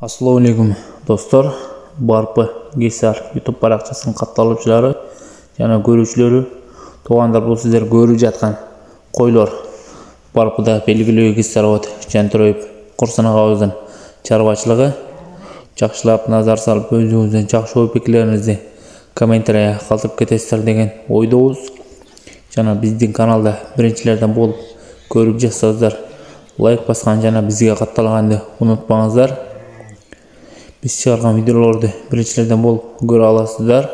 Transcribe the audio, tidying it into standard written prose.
Assalamu alaikum dostlar. Barpı Gesar YouTube baraqçasının qattalıqçıları jana görүүчүлөрү, tug'anдар, bu sizler görüp жатқан qo'ylar Barpıda belgilүү Gesarot Jantroyup Qursana Gavuz'un çarvaçılığı жақшылап назар салып өзүңүздүн жакшы ой пикирлериңизди комментария калтырып кетесиздер деген ойдобуз. Жана биздин каналда биринчилерден болуп көрүп жатсаңыздар, лайк баскан жана бизге катталганды унутпаңыздар. Biz çıkargan videolarda birinçilerden bol göre alasızlar.